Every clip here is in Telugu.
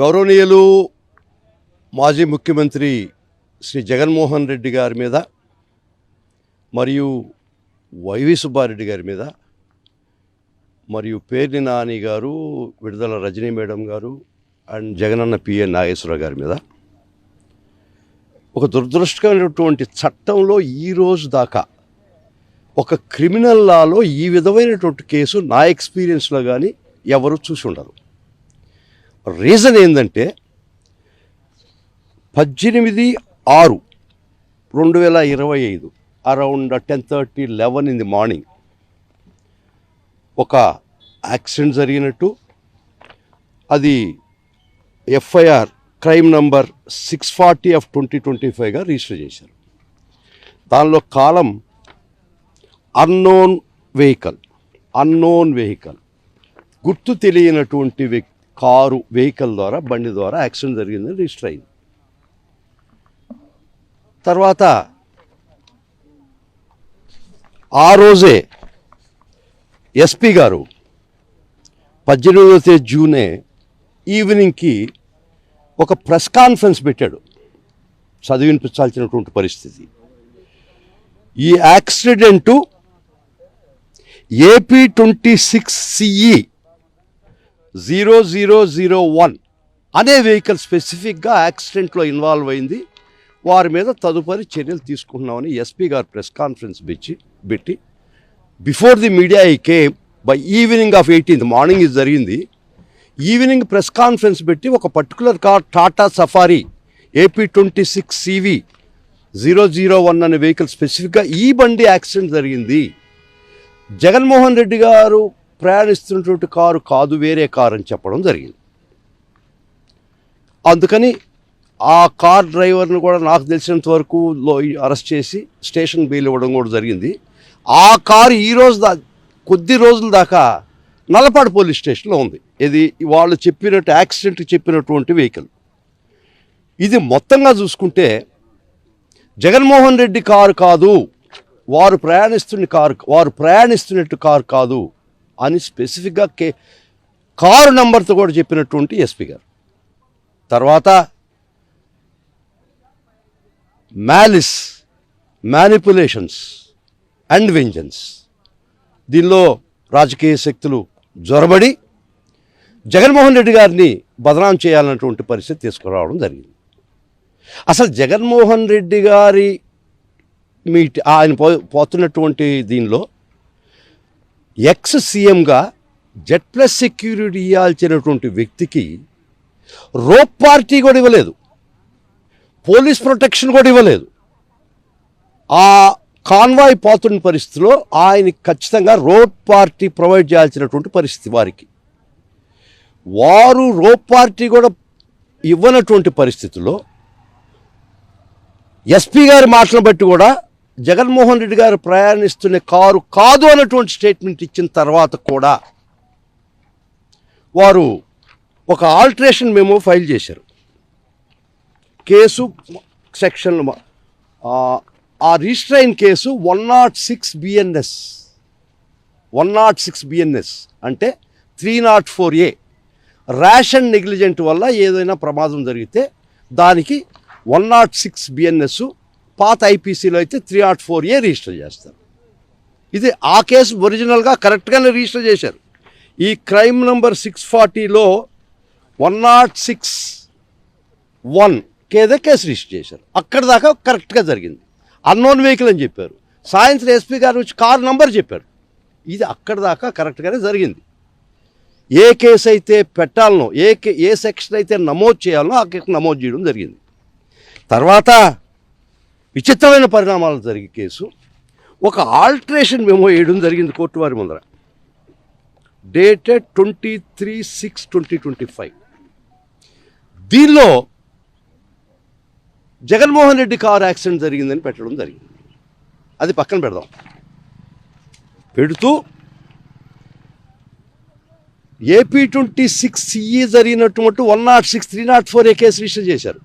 గౌరవనీయులు మాజీ ముఖ్యమంత్రి శ్రీ జగన్మోహన్ రెడ్డి గారి మీద మరియు వైవి సుబ్బారెడ్డి గారి మీద మరియు పేర్ని నాని గారు, విడుదల రజనీ మేడం గారు అండ్ జగనన్న పిఎన్ నాగేశ్వరరావు గారి మీద ఒక దురదృష్టకరమైనటువంటి చట్టంలో ఈ రోజు దాకా ఒక క్రిమినల్ లాలో ఈ విధమైనటువంటి కేసు నా ఎక్స్పీరియన్స్లో కానీ ఎవరు చూసి ఉండరు. రీజన్ ఏంటంటే 18/6/2025 అరౌండ్ 10:30-11 ఇన్ ది మార్నింగ్ ఒక యాక్సిడెంట్ జరిగినట్టు అది ఎఫ్ఐఆర్ క్రైమ్ నంబర్ 640/2025గా రిజిస్టర్ చేశారు. దానిలో కాలం అన్నోన్ వెహికల్ గుర్తు తెలియనటువంటి వెహికల్ ద్వారా బండి ద్వారా యాక్సిడెంట్ జరిగిందని రిజిస్టర్ అయింది. తర్వాత ఆ రోజే ఎస్పీ గారు 18వ జూనే ఈవినింగ్కి ఒక ప్రెస్ కాన్ఫరెన్స్ పెట్టాడు. చదివినిపించాల్సినటువంటి పరిస్థితి. ఈ యాక్సిడెంటు AP 26 CE 0001 అనే వెహికల్ స్పెసిఫిక్గా యాక్సిడెంట్లో ఇన్వాల్వ్ అయింది. వారి మీద తదుపరి చర్యలు తీసుకుంటున్నామని ఎస్పీ గారు ప్రెస్ కాన్ఫరెన్స్ పెట్టి బిఫోర్ ది మీడియా ఈ came by evening of 18th morning ఇది జరిగింది. ఈవినింగ్ ప్రెస్ కాన్ఫరెన్స్ పెట్టి ఒక particular car Tata safari AP 26 CV 001 అనే వెహికల్ స్పెసిఫిక్గా ఈ బండి యాక్సిడెంట్ జరిగింది, జగన్మోహన్ రెడ్డి గారు ప్రయాణిస్తున్నటువంటి కారు కాదు, వేరే కారు అని చెప్పడం జరిగింది. అందుకని ఆ కార్ డ్రైవర్ను కూడా నాకు తెలిసినంత వరకు అరెస్ట్ చేసి స్టేషన్ బెయిల్ ఇవ్వడం కూడా జరిగింది. ఆ కారు కొద్ది రోజుల దాకా నల్లపాడు పోలీస్ స్టేషన్లో ఉంది. ఇది వాళ్ళు చెప్పినట్టు యాక్సిడెంట్ చెప్పినటువంటి వెహికల్. ఇది మొత్తంగా చూసుకుంటే జగన్మోహన్ రెడ్డి కారు కాదు, వారు ప్రయాణిస్తున్నట్టు కారు కాదు అని స్పెసిఫిక్గా కారు నంబర్తో కూడా చెప్పినటువంటి ఎస్పీ గారు. తర్వాత మ్యాలిస్, మ్యానిపులేషన్స్ అండ్ వెంజన్స్, దీనిలో రాజకీయ శక్తులు జొరబడి జగన్మోహన్ రెడ్డి గారిని బదనాం చేయాలన్నటువంటి పరిస్థితి తీసుకురావడం జరిగింది. అసలు జగన్మోహన్ రెడ్డి గారి ఆయన పోతున్నటువంటి దీనిలో ఎక్స్ సీఎంగా Z+ సెక్యూరిటీ ఇవ్వాల్సినటువంటి వ్యక్తికి రోప్ పార్టీ కూడా ఇవ్వలేదు, పోలీస్ ప్రొటెక్షన్ కూడా ఇవ్వలేదు. ఆ కాన్వాయ్ పోతున్న పరిస్థితిలో ఆయనకి ఖచ్చితంగా రోప్ పార్టీ ప్రొవైడ్ చేయాల్సినటువంటి పరిస్థితి. వారు రోప్ పార్టీ కూడా ఇవ్వనటువంటి పరిస్థితుల్లో ఎస్పీ గారి మాటలను బట్టి కూడా జగన్మోహన్ రెడ్డి గారు ప్రయాణిస్తున్న కారు కాదు అన్నటువంటి స్టేట్మెంట్ ఇచ్చిన తర్వాత కూడా వారు ఒక ఆల్టరేషన్ మెమో ఫైల్ చేశారు. కేసు సెక్షన్ ఆ రిజిస్టర్ అయిన కేసు 106 BNS అంటే 304A రేషన్ నెగ్లిజెంట్ వల్ల ఏదైనా ప్రమాదం జరిగితే దానికి 106 BNS, పాత IPCలో అయితే 304A రిజిస్టర్ చేస్తారు. ఇది ఆ కేసు ఒరిజినల్గా కరెక్ట్గానే రిజిస్టర్ చేశారు. ఈ క్రైమ్ నంబర్ 640లో 106(1) కేదే కేసు రిజిస్టర్ చేశారు. అక్కడ దాకా కరెక్ట్గా జరిగింది. అన్నోన్ వెహికల్ అని చెప్పారు. సాయంత్రం ఎస్పీ గారు వచ్చి కారు నంబర్ చెప్పారు. ఇది అక్కడ దాకా కరెక్ట్గానే జరిగింది. ఏ కేసు అయితే పెట్టాలనో, ఏ సెక్షన్ అయితే నమోదు చేయాలనో ఆ కేసు నమోదు చేయడం జరిగింది. తర్వాత విచిత్రమైన పరిణామాలు జరిగే కేసు ఒక ఆల్టరేషన్ మెమో వేయడం జరిగింది కోర్టు వారి ముందర, డేటెడ్ 23/6/2025. దీనిలో జగన్మోహన్ రెడ్డి కారు యాక్సిడెంట్ జరిగిందని పెట్టడం జరిగింది. అది పక్కన పెడదాం. పెడుతూ AP 26 CE జరిగినటువంటి 106 304A కేసు రిజిస్టర్ చేశారు.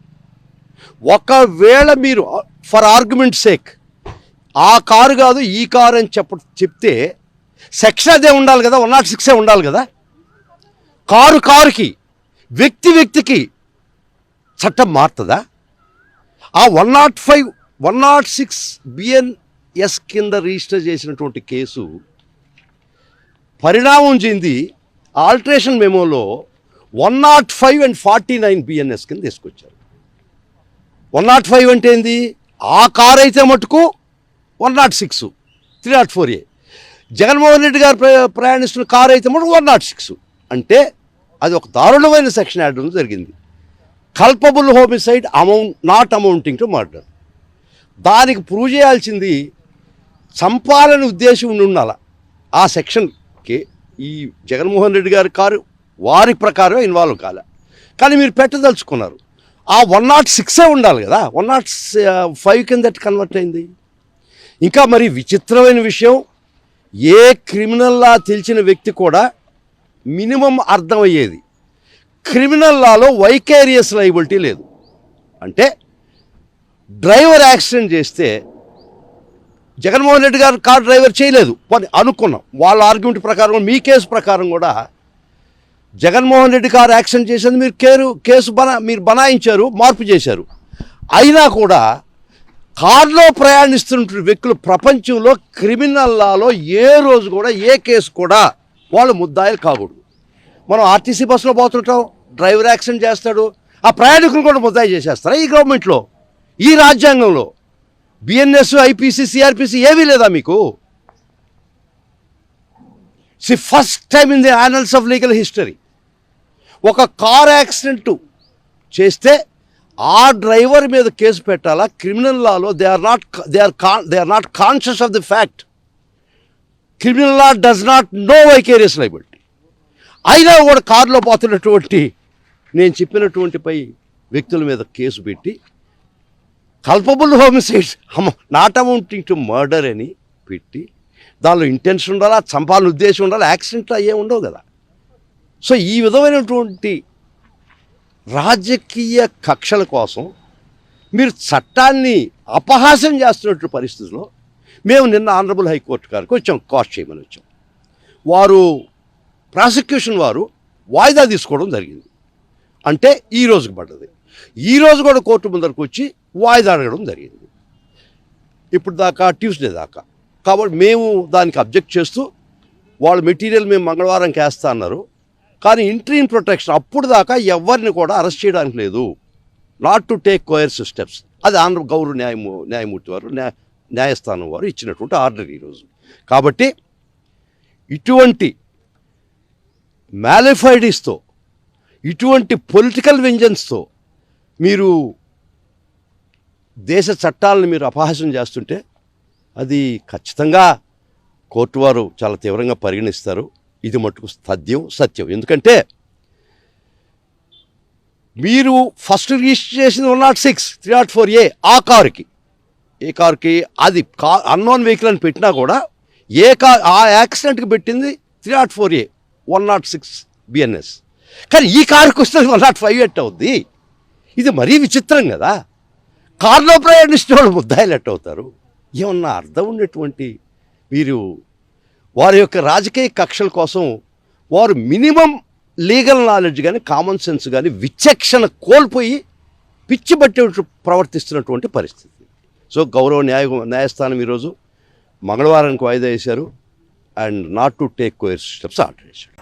ఒకవేళ మీరు ఫర్ ఆర్గ్యుమెంట్ సేక్ ఆ కారు కాదు ఈ కారు అని చెప్తే సెక్షన్ అదే ఉండాలి కదా, 106 ఉండాలి కదా. కారుకి వ్యక్తికి చట్టం మారుతుందా? ఆ 105 106 బిఎన్ఎస్ కింద రిజిస్టర్ చేసినటువంటి కేసు పరిణామం చెంది ఆల్టరేషన్ మెమోలో 105 and 49 బిఎన్ఎస్ కింద తీసుకొచ్చారు. 105 అంటే ఏంది? ఆ కారు అయితే మటుకు 106 304A. జగన్మోహన్ రెడ్డి గారు ప్రయాణిస్తున్న కారు అయితే మటుకు 106. అంటే అది ఒక దారుణమైన సెక్షన్ యాడ్ జరిగింది. Culpable homicide not amounting to murder. దానికి ప్రూవ్ చేయాల్సింది చంపాలని ఉద్దేశం ఉండాల. ఆ సెక్షన్కి ఈ జగన్మోహన్ రెడ్డి గారి కారు వారి ప్రకారం ఇన్వాల్వ్ కాలే, కానీ మీరు పెట్టదలుచుకున్నారు. ఆ 106 ఉండాలి కదా, 105 కింద కన్వర్ట్ అయింది. ఇంకా మరి విచిత్రమైన విషయం, ఏ క్రిమినల్ లా తెలిసిన వ్యక్తి కూడా మినిమం అర్థమయ్యేది, క్రిమినల్ లాలో వైకేరియస్ లయబిలిటీ లేదు. అంటే డ్రైవర్ యాక్సిడెంట్ చేస్తే జగన్మోహన్ రెడ్డి గారు కార్ డ్రైవర్ చేయలేదు అనుకున్నాం. వాళ్ళ ఆర్గ్యుమెంట్ ప్రకారం, మీ కేసు ప్రకారం కూడా జగన్మోహన్ రెడ్డి కారు యాక్సిడెంట్ చేసేది కేసు మీరు బనాయించారు, మార్పు చేశారు. అయినా కూడా కారులో ప్రయాణిస్తున్న వ్యక్తులు ప్రపంచంలో క్రిమినల్ లాలో ఏ రోజు కూడా ఏ కేసు కూడా వాళ్ళు ముద్దాయిలు కాకూడదు. మనం ఆర్టీసీ బస్సులో పోతుంటాం, డ్రైవర్ యాక్సిడెంట్ చేస్తాడు, ఆ ప్రయాణికులు కూడా ముద్దాయి చేసేస్తారా ఈ గవర్నమెంట్లో, ఈ రాజ్యాంగంలో? బిఎన్ఎస్, ఐపీసీ, సిఆర్పిసి ఏమీ లేదా మీకు? First time in the annals of legal history ఒక కార్ యాక్సిడెంట్ చేస్తే ఆ డ్రైవర్ మీద కేసు పెట్టాలా? క్రిమినల్ లాలో they are not conscious of the fact. Criminal law does not know vicarious liability. అయినా కూడా కారులో పోతున్నటువంటి నేను చెప్పినటువంటి వ్యక్తుల మీద కేసు పెట్టి culpable homicide not amounting to murder అని పెట్టి దానిలో ఇంటెన్షన్ ఉండాలా, చంపాలని ఉద్దేశం ఉండాలి, యాక్సిడెంట్లు అయ్యే ఉండవు కదా. సో ఈ విధమైనటువంటి రాజకీయ కక్షల కోసం మీరు చట్టాన్ని అపహాస్యం చేస్తున్నటువంటి పరిస్థితుల్లో మేము నిన్న ఆనరబుల్ హైకోర్టు గారికి వచ్చాం, కాస్ట్ చేయమని వచ్చాం. వారు ప్రాసిక్యూషన్ వారు వాయిదా తీసుకోవడం జరిగింది. అంటే ఈ రోజుకి పడ్డది. ఈరోజు కూడా కోర్టు ముందరకు వచ్చి వాయిదా అడగడం జరిగింది, ఇప్పుడు దాకా ట్యూస్డే దాకా. కాబట్టి మేము దానికి అబ్జెక్ట్ చేస్తూ వాళ్ళ మెటీరియల్ మేము మంగళవారంకి వేస్తా అన్నారు. కానీ ఇంట్రీమ్ ప్రొటెక్షన్ అప్పుడు దాకా ఎవరిని కూడా అరెస్ట్ చేయడానికి లేదు, not to take coercive steps. అది గౌరవ న్యాయమూర్తి వారు న్యాయస్థానం వారు ఇచ్చినటువంటి ఆర్డర్ ఈరోజు. కాబట్టి ఇటువంటి మ్యాలిఫైడీస్తో, ఇటువంటి పొలిటికల్ వెంజన్స్తో మీరు దేశ చట్టాలను మీరు అపహాస్యం చేస్తుంటే అది ఖచ్చితంగా కోర్టు వారు చాలా తీవ్రంగా పరిగణిస్తారు. ఇది మట్టుకు సత్యం. ఎందుకంటే మీరు ఫస్ట్ రిజిస్టర్ చేసింది 106 304A ఆ కారుకి, ఏ కారుకి అది అన్నోన్ వెహికల్ అని పెట్టినా కూడా ఆ యాక్సిడెంట్కి పెట్టింది 304A 106 బిఎన్ఎస్. కానీ ఈ కారుకి వస్తే 105 ఎట్ అవుద్ది. ఇది మరీ విచిత్రం కదా. కారులో ప్రయాణించిన వాళ్ళు ముద్దాయిలు ఎట్ అవుతారు? ఏమన్నా అర్థం ఉన్నటువంటి మీరు వారి యొక్క రాజకీయ కక్షల కోసం వారు మినిమం లీగల్ నాలెడ్జ్ కానీ కామన్ సెన్స్ కానీ విచక్షణ కోల్పోయి పిచ్చి బట్టి ప్రవర్తిస్తున్నటువంటి పరిస్థితి. సో గౌరవ న్యాయస్థానం ఈరోజు మంగళవారానికి వాయిదా వేశారు and not to take coercive steps order చేశారు.